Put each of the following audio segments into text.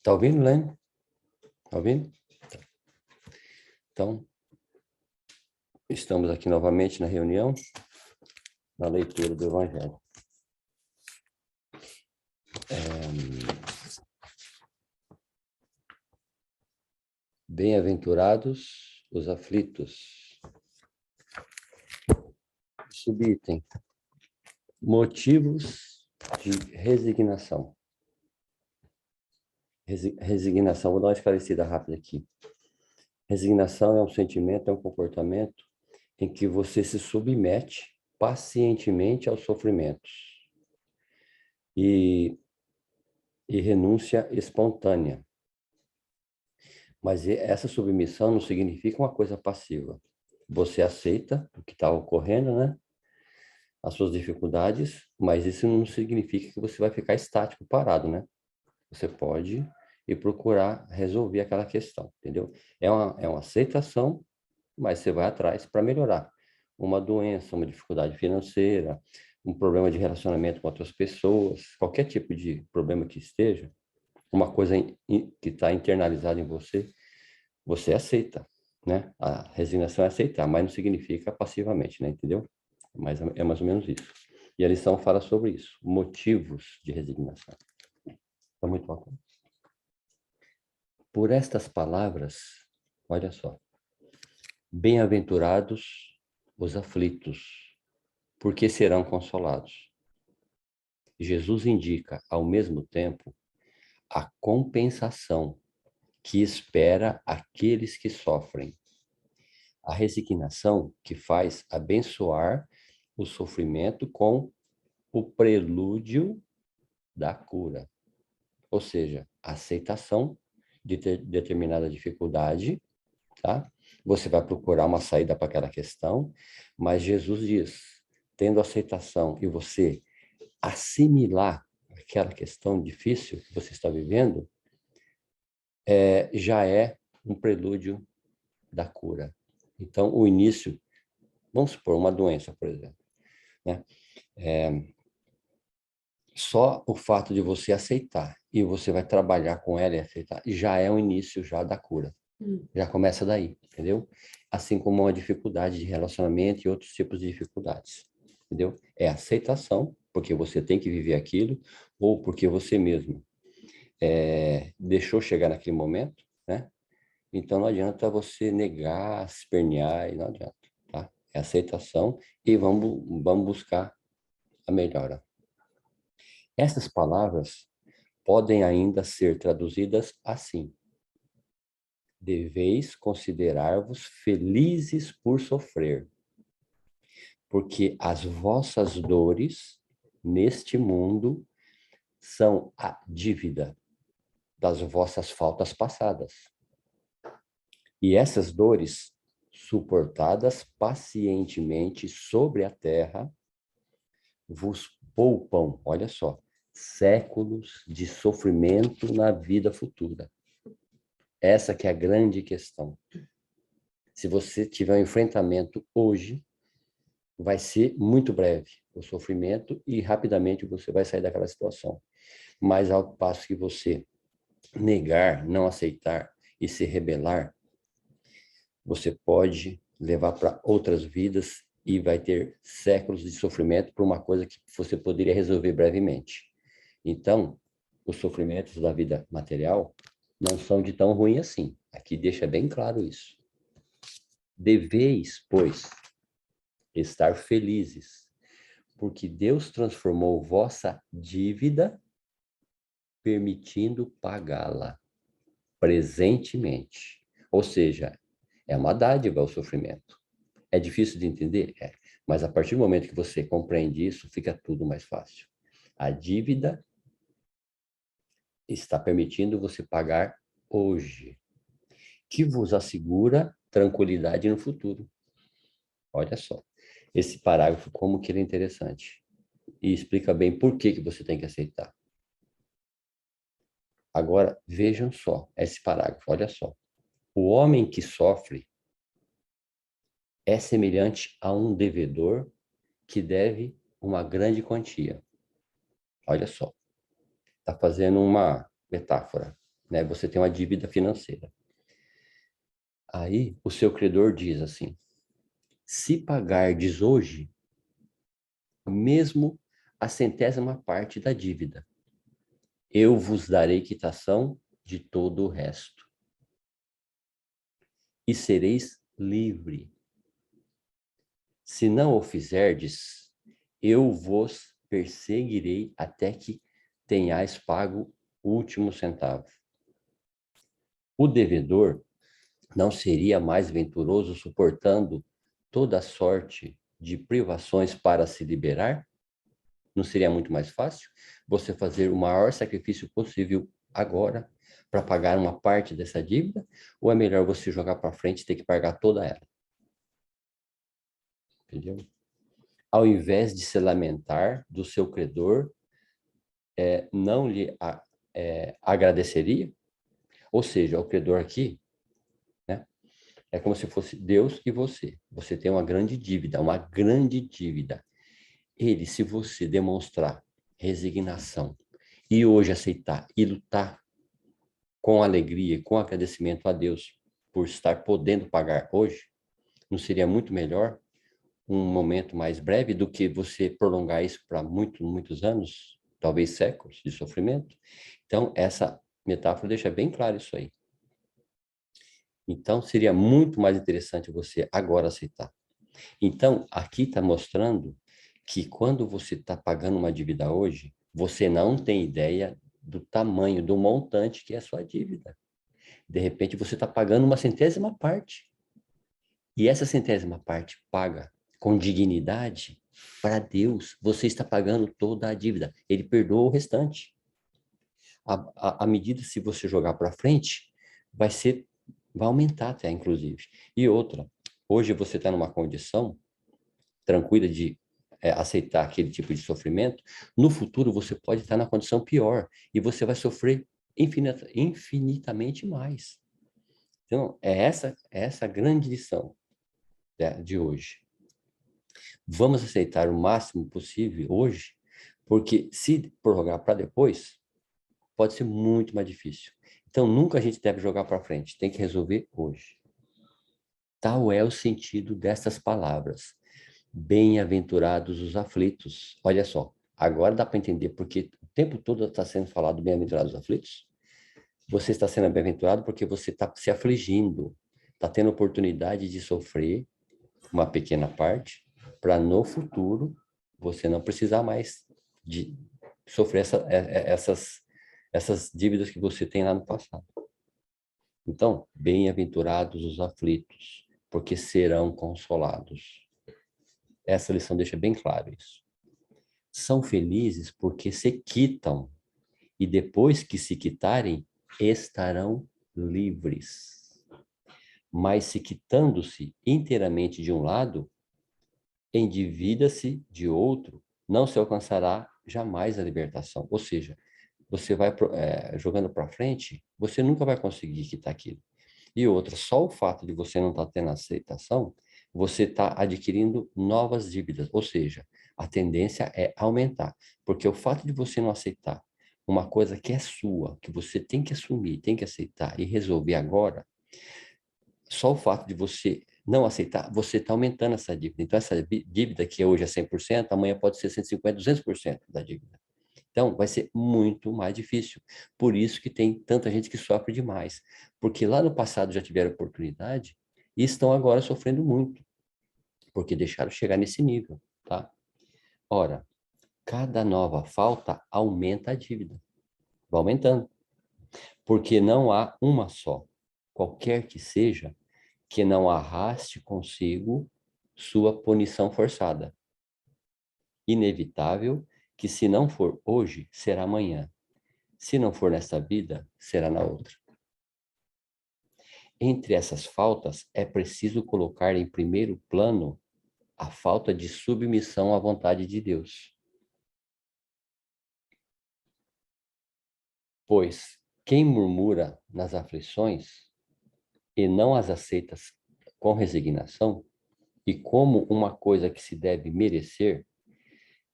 Tá ouvindo, Lene? Tá ouvindo? Então, estamos aqui novamente na reunião, na leitura do Evangelho. Bem-aventurados os aflitos. Subitem. Motivos de resignação. Resignação, vou dar uma esclarecida rápida aqui. Resignação é um sentimento, é um comportamento em que você se submete pacientemente aos sofrimentos e renúncia espontânea. Mas essa submissão não significa uma coisa passiva. Você aceita o que está ocorrendo, né? As suas dificuldades, mas isso não significa que você vai ficar estático, parado, né? Você pode ir procurar resolver aquela questão, entendeu? É uma aceitação, mas você vai atrás para melhorar. Uma doença, uma dificuldade financeira, um problema de relacionamento com outras pessoas, qualquer tipo de problema que esteja, uma coisa que está internalizada em você, você aceita, né? A resignação é aceitar, mas não significa passivamente, né? Entendeu? Mas é mais ou menos isso. E a lição fala sobre isso, motivos de resignação. Está muito bom. Por estas palavras, olha só, bem-aventurados os aflitos, porque serão consolados. Jesus indica, ao mesmo tempo, a compensação que espera aqueles que sofrem. A resignação que faz abençoar o sofrimento com o prelúdio da cura. Ou seja, a aceitação de determinada dificuldade, tá? Você vai procurar uma saída para aquela questão, mas Jesus diz, tendo aceitação e você assimilar aquela questão difícil que você está vivendo, já é um prelúdio da cura. Então, o início, vamos supor, uma doença, por exemplo, né? Só o fato de você aceitar e você vai trabalhar com ela e aceitar, já é o início já da cura. Já começa daí, entendeu? Assim como uma dificuldade de relacionamento e outros tipos de dificuldades, entendeu? É aceitação, porque você tem que viver aquilo, ou porque você mesmo deixou chegar naquele momento, né? Então não adianta você negar, espernear, e não adianta, tá? É aceitação e vamos buscar a melhora. Essas palavras podem ainda ser traduzidas assim: deveis considerar-vos felizes por sofrer, porque as vossas dores neste mundo são a dívida das vossas faltas passadas. E essas dores, suportadas pacientemente sobre a terra, vos poupam, olha só, séculos de sofrimento na vida futura. Essa que é a grande questão. Se você tiver um enfrentamento hoje, vai ser muito breve o sofrimento e rapidamente você vai sair daquela situação. Mas ao passo que você negar, não aceitar e se rebelar, você pode levar para outras vidas e vai ter séculos de sofrimento por uma coisa que você poderia resolver brevemente. Então, os sofrimentos da vida material não são de tão ruim assim. Aqui deixa bem claro isso. Deveis, pois, estar felizes, porque Deus transformou vossa dívida, permitindo pagá-la presentemente. Ou seja, é uma dádiva o sofrimento. É difícil de entender? É. Mas a partir do momento que você compreende isso, fica tudo mais fácil. A dívida está permitindo você pagar hoje, que vos assegura tranquilidade no futuro. Olha só, esse parágrafo, como que ele é interessante. E explica bem por que você tem que aceitar. Agora, vejam só esse parágrafo, olha só. O homem que sofre é semelhante a um devedor que deve uma grande quantia. Olha só, está fazendo uma metáfora. né? Você tem uma dívida financeira. Aí o seu credor diz assim: se pagardes hoje, mesmo a centésima parte da dívida, eu vos darei quitação de todo o resto, e sereis livre. Se não o fizerdes, eu vos perseguirei até que tenhais pago o último centavo. O devedor não seria mais venturoso suportando toda sorte de privações para se liberar? Não seria muito mais fácil você fazer o maior sacrifício possível agora para pagar uma parte dessa dívida? Ou é melhor você jogar para frente e ter que pagar toda ela? Entendeu? Ao invés de se lamentar do seu credor, não lhe agradeceria? Ou seja, o credor aqui, né, é como se fosse Deus e você. Você tem uma grande dívida, uma grande dívida. Ele, se você demonstrar resignação e hoje aceitar e lutar com alegria e com agradecimento a Deus por estar podendo pagar hoje, não seria muito melhor um momento mais breve do que você prolongar isso para muitos anos, talvez séculos de sofrimento? Então, essa metáfora deixa bem claro isso aí. Então, seria muito mais interessante você agora aceitar. Então, aqui está mostrando que quando você está pagando uma dívida hoje, você não tem ideia do tamanho, do montante que é a sua dívida. De repente, você está pagando uma centésima parte. E essa centésima parte paga com dignidade para Deus, você está pagando toda a dívida. Ele perdoa o restante. À medida, se você jogar para frente, vai aumentar até, inclusive. E outra, hoje você está numa condição tranquila de aceitar aquele tipo de sofrimento. No futuro, você pode estar na condição pior e você vai sofrer infinitamente mais. Então, é essa a grande lição de hoje. Vamos aceitar o máximo possível hoje, porque se prorrogar para depois, pode ser muito mais difícil. Então, nunca a gente deve jogar para frente, tem que resolver hoje. Tal é o sentido destas palavras. Bem-aventurados os aflitos. Olha só, agora dá para entender porque o tempo todo está sendo falado bem-aventurados os aflitos. Você está sendo bem-aventurado porque você está se afligindo, está tendo oportunidade de sofrer uma pequena parte, para no futuro você não precisar mais de sofrer essas dívidas que você tem lá no passado. Então, bem-aventurados os aflitos, porque serão consolados. Essa lição deixa bem claro isso. São felizes porque se quitam, e depois que se quitarem, estarão livres. Mas se quitando-se inteiramente de um lado, endivida-se de outro, não se alcançará jamais a libertação. Ou seja, você vai jogando para frente, você nunca vai conseguir quitar aquilo. E outra, só o fato de você não estar tendo aceitação, você está adquirindo novas dívidas. Ou seja, a tendência é aumentar. Porque o fato de você não aceitar uma coisa que é sua, que você tem que assumir, tem que aceitar e resolver agora, só o fato de você não aceitar, você está aumentando essa dívida. Então, essa dívida que hoje é 100%, amanhã pode ser 150%, 200% da dívida. Então, vai ser muito mais difícil. Por isso que tem tanta gente que sofre demais. Porque lá no passado já tiveram oportunidade e estão agora sofrendo muito. Porque deixaram chegar nesse nível, tá? Ora, cada nova falta aumenta a dívida. Vai aumentando. Porque não há uma só, qualquer que seja, que não arraste consigo sua punição forçada. Inevitável que, se não for hoje, será amanhã. Se não for nesta vida, será na outra. Entre essas faltas, é preciso colocar em primeiro plano a falta de submissão à vontade de Deus. Pois quem murmura nas aflições e não as aceita com resignação, e como uma coisa que se deve merecer,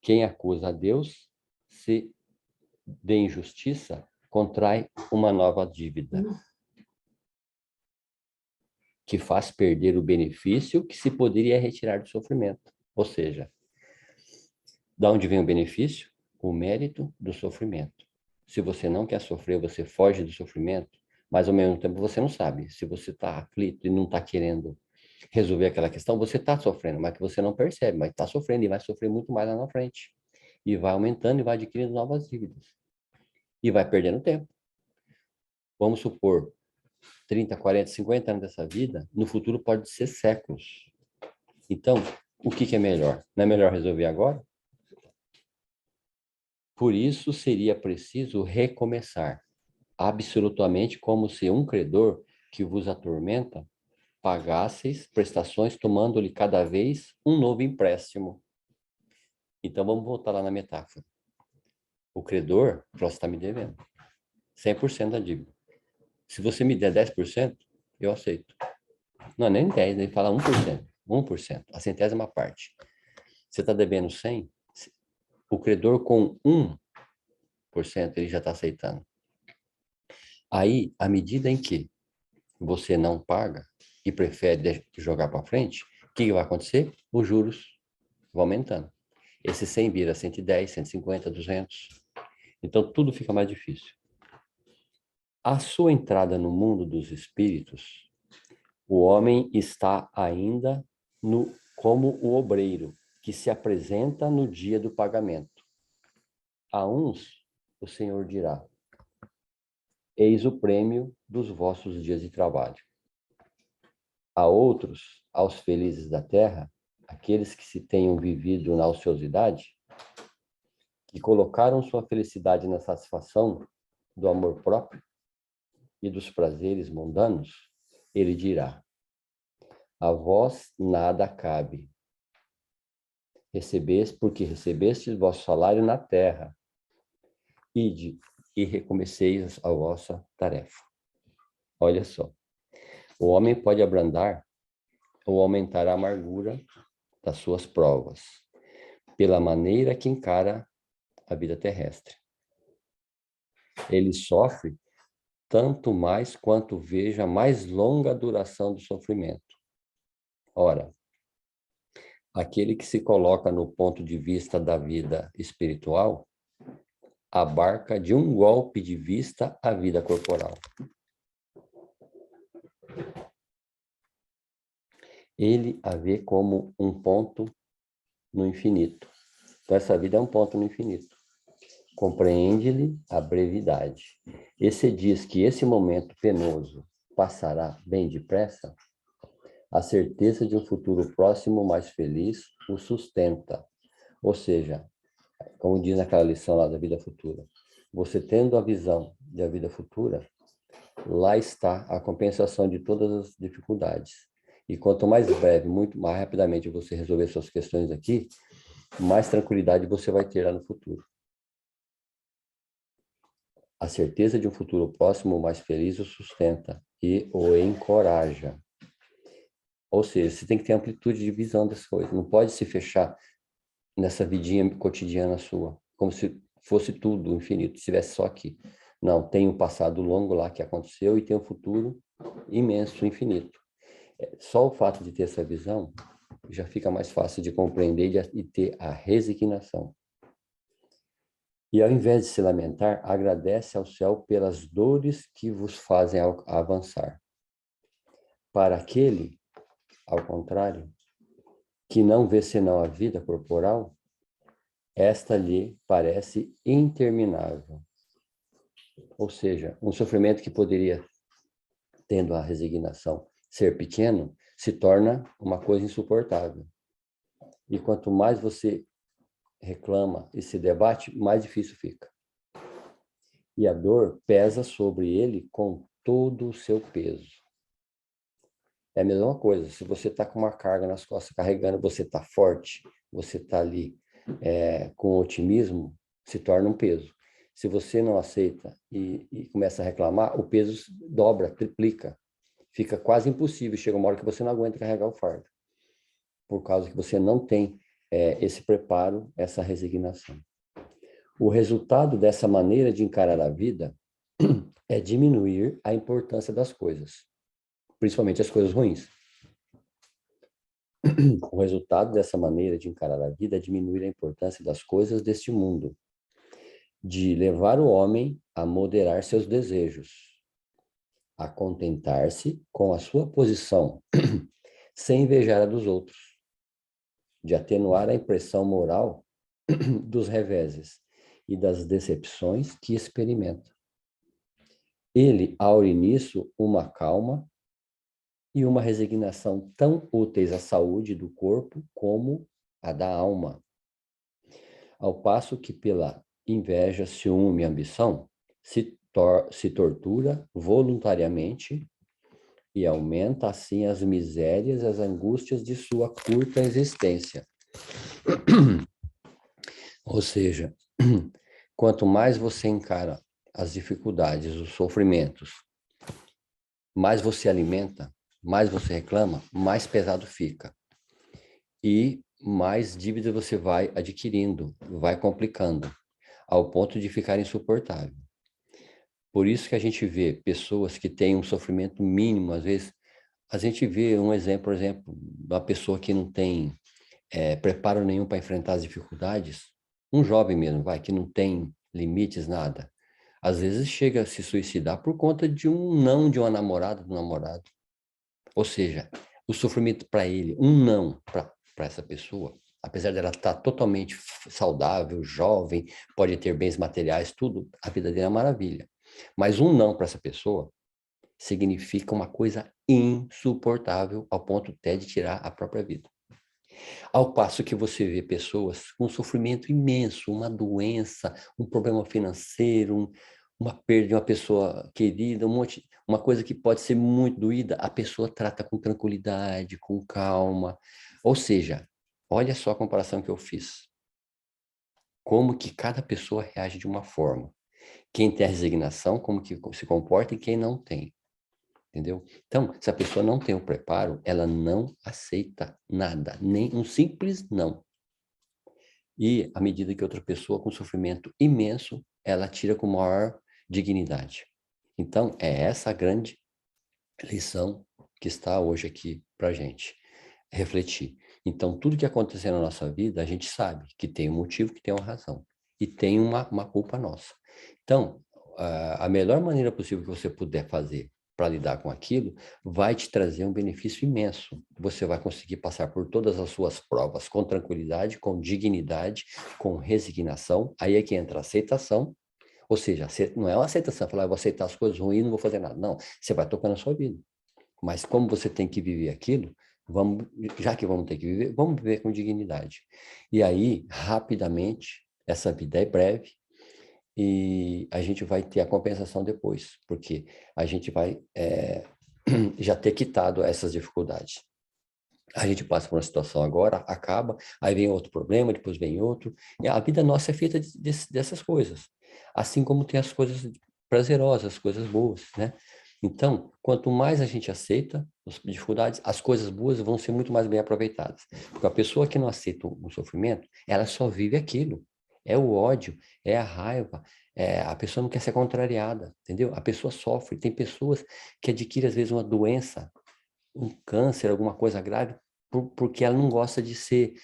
quem acusa a Deus se de injustiça contrai uma nova dívida, que faz perder o benefício que se poderia retirar do sofrimento. Ou seja, da onde vem o benefício? O mérito do sofrimento. Se você não quer sofrer, você foge do sofrimento, mas ao mesmo tempo você não sabe. Se você está aflito e não está querendo resolver aquela questão, você está sofrendo, mas que você não percebe, mas está sofrendo e vai sofrer muito mais lá na frente. E vai aumentando e vai adquirindo novas dívidas. E vai perdendo tempo. Vamos supor, 30, 40, 50 anos dessa vida, no futuro pode ser séculos. Então, o que é melhor? Não é melhor resolver agora? Por isso, seria preciso recomeçar, absolutamente como se um credor que vos atormenta pagasseis prestações, tomando-lhe cada vez um novo empréstimo. Então, vamos voltar lá na metáfora. O credor, você está me devendo 100% da dívida. Se você me der 10%, eu aceito. Não é nem 10%, ele fala 1%. 1%, a centésima parte. Você está devendo 100, o credor com 1%, ele já está aceitando. Aí, à medida em que você não paga e prefere jogar para frente, o que vai acontecer? Os juros vão aumentando. Esse 100 vira 110, 150, 200. Então, tudo fica mais difícil. A sua entrada no mundo dos espíritos, o homem está ainda como o obreiro, que se apresenta no dia do pagamento. A uns, o Senhor dirá: eis o prêmio dos vossos dias de trabalho. A outros, aos felizes da terra, aqueles que se tenham vivido na ociosidade, que colocaram sua felicidade na satisfação do amor próprio e dos prazeres mundanos, ele dirá: a vós nada cabe. Porque recebestes vosso salário na terra. Ide e recomeceis a vossa tarefa. Olha só. O homem pode abrandar ou aumentar a amargura das suas provas, pela maneira que encara a vida terrestre. Ele sofre tanto mais quanto veja mais longa a duração do sofrimento. Ora, aquele que se coloca no ponto de vista da vida espiritual abarca de um golpe de vista a vida corporal. Ele a vê como um ponto no infinito. Então, essa vida é um ponto no infinito. Compreende-lhe a brevidade. E se diz que esse momento penoso passará bem depressa, a certeza de um futuro próximo mais feliz o sustenta. Ou seja, como diz naquela lição lá da vida futura, você tendo a visão da vida futura, lá está a compensação de todas as dificuldades. E quanto mais breve, muito mais rapidamente você resolver suas questões aqui, mais tranquilidade você vai ter lá no futuro. A certeza de um futuro próximo mais feliz o sustenta e o encoraja. Ou seja, você tem que ter amplitude de visão das coisas. Não pode se fechar nessa vidinha cotidiana sua, como se fosse tudo infinito, estivesse só aqui. Não, tem um passado longo lá que aconteceu e tem um futuro imenso, infinito. Só o fato de ter essa visão já fica mais fácil de compreender e ter a resignação. E ao invés de se lamentar, agradece ao céu pelas dores que vos fazem avançar. Para aquele, ao contrário, que não vê senão a vida corporal, esta lhe parece interminável. Ou seja, um sofrimento que poderia, tendo a resignação, ser pequeno, se torna uma coisa insuportável. E quanto mais você reclama e se debate, mais difícil fica. E a dor pesa sobre ele com todo o seu peso. É a mesma coisa, se você está com uma carga nas costas carregando, você está forte, você está ali com otimismo, se torna um peso. Se você não aceita e começa a reclamar, o peso dobra, triplica. Fica quase impossível, chega uma hora que você não aguenta carregar o fardo, por causa que você não tem esse preparo, essa resignação. O resultado dessa maneira de encarar a vida é diminuir a importância das coisas, principalmente as coisas ruins. O resultado dessa maneira de encarar a vida é diminuir a importância das coisas deste mundo, de levar o homem a moderar seus desejos, a contentar-se com a sua posição, sem invejar a dos outros, de atenuar a impressão moral dos reveses e das decepções que experimenta. Ele aure nisso uma calma e uma resignação tão úteis à saúde do corpo como a da alma. Ao passo que pela inveja, ciúme e ambição se tortura voluntariamente e aumenta assim as misérias e as angústias de sua curta existência. Ou seja, quanto mais você encara as dificuldades, os sofrimentos, mais você alimenta, mais você reclama, mais pesado fica. E mais dívida você vai adquirindo, vai complicando, ao ponto de ficar insuportável. Por isso que a gente vê pessoas que têm um sofrimento mínimo, às vezes, a gente vê um exemplo, por exemplo, uma pessoa que não tem preparo nenhum para enfrentar as dificuldades, um jovem mesmo, que não tem limites, nada. Às vezes chega a se suicidar por conta de um não de uma namorada, do namorado. Ou seja, o sofrimento para ele, um não para essa pessoa, apesar dela estar totalmente saudável, jovem, pode ter bens materiais, tudo, a vida dele é uma maravilha. Mas um não para essa pessoa significa uma coisa insuportável ao ponto até de tirar a própria vida. Ao passo que você vê pessoas com um sofrimento imenso, uma doença, um problema financeiro, uma perda de uma pessoa querida, uma coisa que pode ser muito doída, a pessoa trata com tranquilidade, com calma. Ou seja, olha só a comparação que eu fiz. Como que cada pessoa reage de uma forma. Quem tem a resignação, como que se comporta e quem não tem. Entendeu? Então, se a pessoa não tem o preparo, ela não aceita nada, nem um simples não. E à medida que outra pessoa com sofrimento imenso, ela tira com maior dignidade. Então, é essa a grande lição que está hoje aqui para a gente refletir. Então, tudo que acontecer na nossa vida, a gente sabe que tem um motivo, que tem uma razão. E tem uma culpa nossa. Então, a melhor maneira possível que você puder fazer para lidar com aquilo, vai te trazer um benefício imenso. Você vai conseguir passar por todas as suas provas com tranquilidade, com dignidade, com resignação. Aí é que entra a aceitação. Ou seja, não é uma aceitação, falar, eu vou aceitar as coisas ruins e não vou fazer nada. Não, você vai tocando a sua vida. Mas como você tem que viver aquilo, já que vamos ter que viver, vamos viver com dignidade. E aí, rapidamente, essa vida é breve e a gente vai ter a compensação depois, porque a gente vai já ter quitado essas dificuldades. A gente passa por uma situação agora, acaba, aí vem outro problema, depois vem outro. E a vida nossa é feita dessas coisas. Assim como tem as coisas prazerosas, as coisas boas, né? Então, quanto mais a gente aceita as dificuldades, as coisas boas vão ser muito mais bem aproveitadas. Porque a pessoa que não aceita o sofrimento, ela só vive aquilo. É o ódio, é a raiva, a pessoa não quer ser contrariada, entendeu? A pessoa sofre. Tem pessoas que adquirem, às vezes, uma doença, um câncer, alguma coisa grave, porque ela não gosta de ser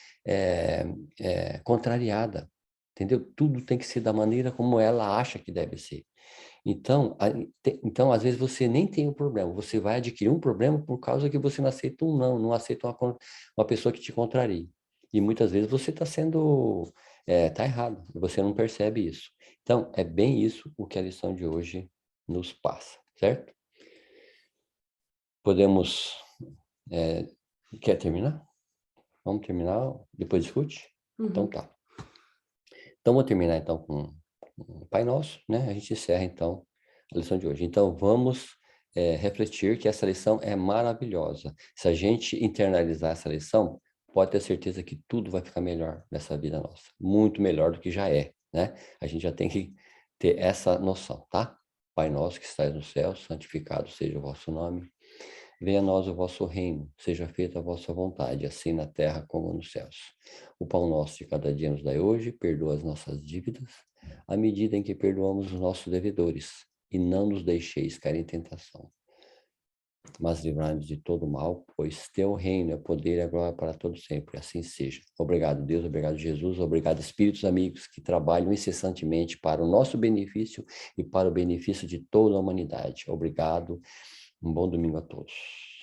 contrariada, entendeu? Tudo tem que ser da maneira como ela acha que deve ser. Então, então, às vezes você nem tem um problema, você vai adquirir um problema por causa que você não aceita um não aceita uma pessoa que te contrarie. E muitas vezes você está tá errado, e você não percebe isso. Então, é bem isso o que a lição de hoje nos passa, certo? Podemos quer terminar? Vamos terminar? Depois discute? Uhum. Então tá. Então vou terminar então com o Pai Nosso, né? A gente encerra então a lição de hoje. Então vamos refletir que essa lição é maravilhosa. Se a gente internalizar essa lição, pode ter certeza que tudo vai ficar melhor nessa vida nossa. Muito melhor do que já é, né? A gente já tem que ter essa noção, tá? Pai Nosso que estais no céu, santificado seja o vosso nome. Venha a nós o vosso reino, seja feita a vossa vontade, assim na terra como nos céus. O pão nosso de cada dia nos dai hoje, perdoa as nossas dívidas, à medida em que perdoamos os nossos devedores. e não nos deixeis cair em tentação, mas livrai-nos de todo mal, pois teu reino é o poder e a glória para todo sempre. Assim seja. Obrigado, Deus, obrigado, Jesus, obrigado, espíritos amigos que trabalham incessantemente para o nosso benefício e para o benefício de toda a humanidade. Obrigado. Um bom domingo a todos.